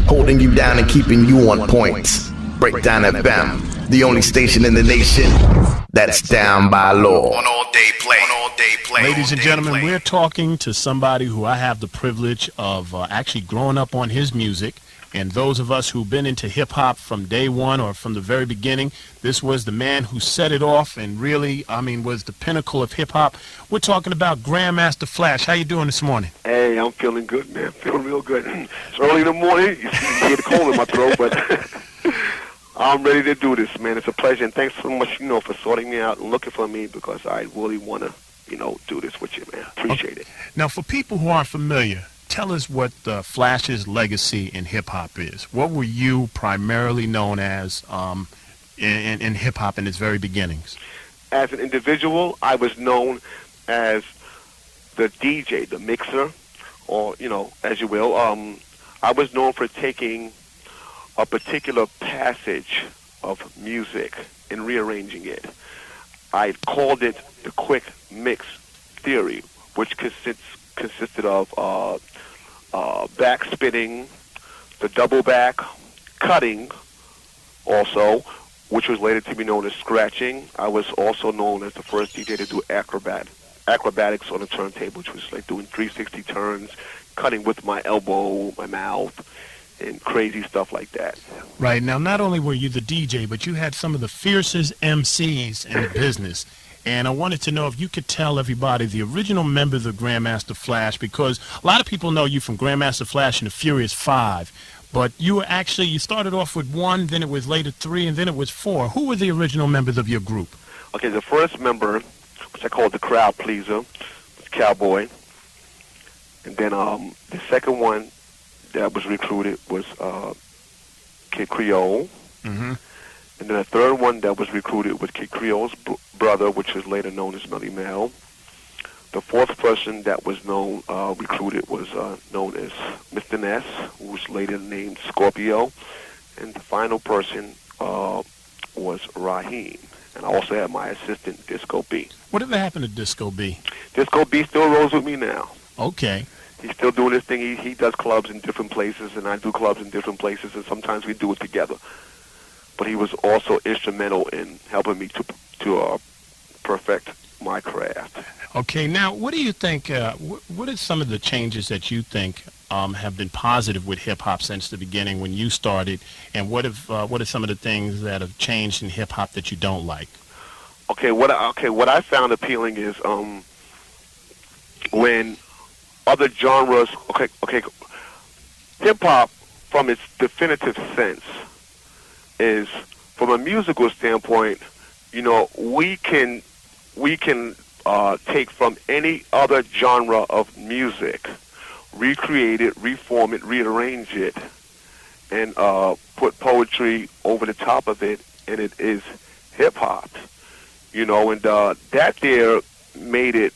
holding you down and keeping you on point. Breakdown FM, the only station in the nation that's down by law. On all day play. Ladies and gentlemen, we're talking to somebody who I have the privilege of actually growing up on his music. And those of us who've been into hip-hop from day one or from the very beginning, this was the man who set it off and really, was the pinnacle of hip-hop. We're talking about Grandmaster Flash. How you doing this morning? Hey, I'm feeling good, man. Feeling real good. It's early in the morning. You hear the cold in my throat, but I'm ready to do this, man. It's a pleasure, and thanks so much, for sorting me out and looking for me, because I really want to, do this with you, man. Appreciate it. Now, for people who aren't familiar, tell us what Flash's legacy in hip-hop is. What were you primarily known as in hip-hop in its very beginnings? As an individual, I was known as the DJ, the mixer, or, as you will. I was known for taking a particular passage of music and rearranging it. I called it the quick mix theory, which consisted of backspinning, the double back, cutting also, which was later to be known as scratching. I was also known as the first DJ to do acrobatics on a turntable, which was like doing 360 turns, cutting with my elbow, my mouth, and crazy stuff like that. Right. Now, not only were you the DJ, but you had some of the fiercest MCs in the business. And I wanted to know if you could tell everybody the original members of Grandmaster Flash, because a lot of people know you from Grandmaster Flash and the Furious Five, but you started off with one, then it was later three, and then it was four. Who were the original members of your group? Okay, the first member, which I called the crowd pleaser, was Cowboy. And then the second one that was recruited was Kid Creole. Mm-hmm. And then the third one that was recruited was Kid Creole's brother, which was later known as Melly Mel. The fourth person that was recruited was known as Mr. Ness, who was later named Scorpio. And the final person was Raheem. And I also had my assistant, Disco B. Whatever happened to Disco B? Disco B still rolls with me now. Okay. He's still doing his thing. He does clubs in different places, and I do clubs in different places, and sometimes we do it together. But he was also instrumental in helping me to perfect my craft. Okay, now what do you think, what are some of the changes that you think have been positive with hip-hop since the beginning when you started, and what are some of the things that have changed in hip-hop that you don't like? What I found appealing is when other genres, hip-hop from its definitive sense is, from a musical standpoint, we can take from any other genre of music, recreate it, reform it, rearrange it, and put poetry over the top of it, and it is hip hop. And that there made it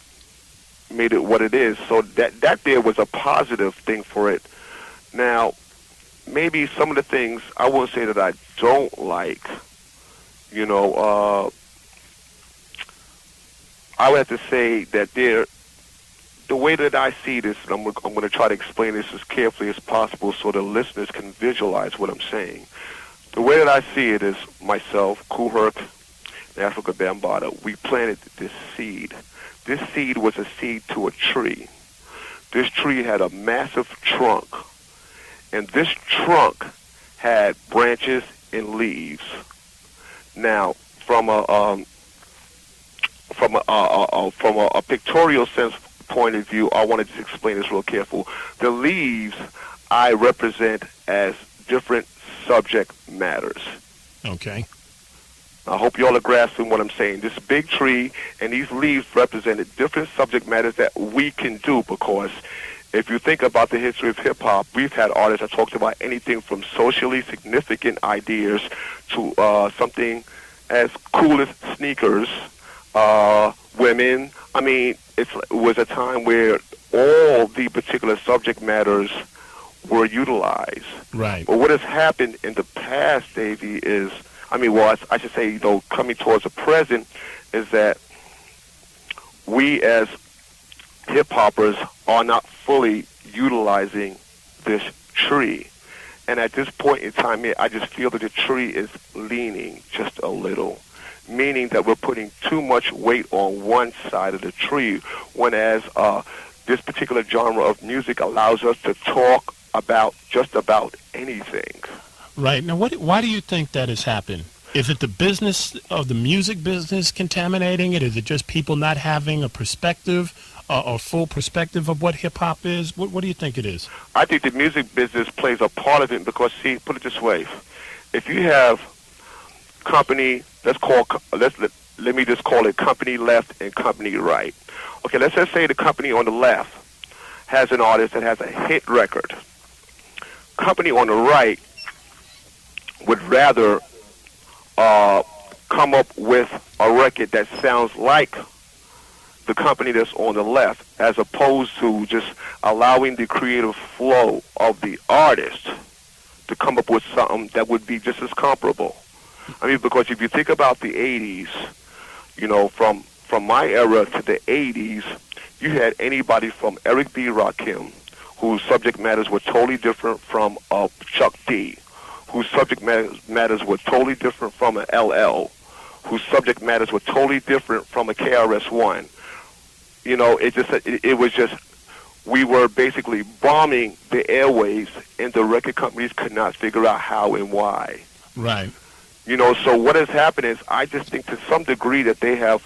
what it is. So that there was a positive thing for it. Now, maybe some of the things I won't say that I don't like. I would have to say that the way that I see this, and I'm going to try to explain this as carefully as possible so the listeners can visualize what I'm saying. The way that I see it is myself, Kool Herc, and Africa Bambaataa, we planted this seed. This seed was a seed to a tree. This tree had a massive trunk, and this trunk had branches and leaves. Now, from a pictorial sense point of view, I want to just explain this real careful. The leaves I represent as different subject matters. Okay. I hope you all are grasping what I'm saying. This big tree and these leaves represented different subject matters that we can do, because if you think about the history of hip-hop, we've had artists that talked about anything from socially significant ideas to something as cool as sneakers, women. It was a time where all the particular subject matters were utilized. Right. But what has happened in the past, Davey, is, I should say, coming towards the present, is that we as hip-hoppers are not fully utilizing this tree. And at this point in time, I just feel that the tree is leaning just a little, meaning that we're putting too much weight on one side of the tree, whereas this particular genre of music allows us to talk about just about anything. Right. Now, why do you think that has happened? Is it the business of the music business contaminating it? Is it just people not having a perspective, or full perspective of what hip-hop is? What do you think it is? I think the music business plays a part of it because, see, put it this way. If you have company, let me just call it company left and company right. Okay, let's just say the company on the left has an artist that has a hit record. Company on the right would rather come up with a record that sounds like the company that's on the left, as opposed to just allowing the creative flow of the artist to come up with something that would be just as comparable. I mean, because if you think about the 80s, you know, from my era to the 80s, you had anybody from Eric B. Rakim, whose subject matters were totally different from Chuck D, whose subject matters were totally different from an LL, whose subject matters were totally different from a KRS-One. You know, it was just, we were basically bombing the airwaves, and the record companies could not figure out how and why. Right. You know, so what has happened is, I just think to some degree that they have,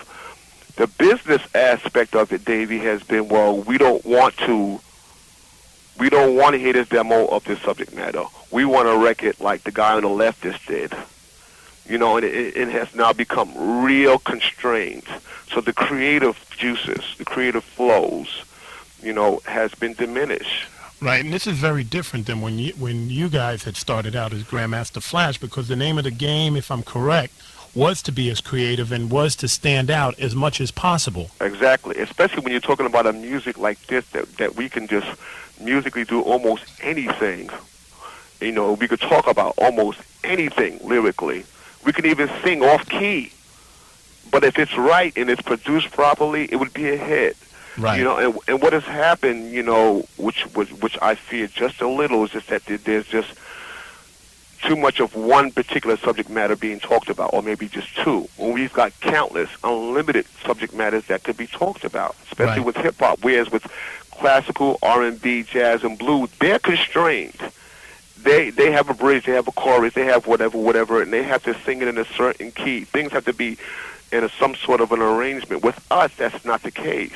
the business aspect of it, Davey, has been, well, we don't want to hear this demo of this subject matter. We want a record like the guy on the left just did. You know, and it has now become real constrained. So the creative juices, the creative flows, you know, has been diminished. Right, and this is very different than when you guys had started out as Grandmaster Flash, because the name of the game, if I'm correct, was to be as creative and was to stand out as much as possible. Exactly, especially when you're talking about a music like this, that we can just musically do almost anything. You know, we could talk about almost anything lyrically. We can even sing off key. But if it's right and it's produced properly, it would be a hit. Right. You know, and what has happened, you know, which I fear just a little, is just that there's just too much of one particular subject matter being talked about, or maybe just two, when we've got countless, unlimited subject matters that could be talked about, especially Right. with hip-hop, whereas with classical, R&B, jazz, and blues, they're constrained. They have a bridge, they have a chorus, they have whatever, and they have to sing it in a certain key. Things have to be in some sort of an arrangement. With us, that's not the case.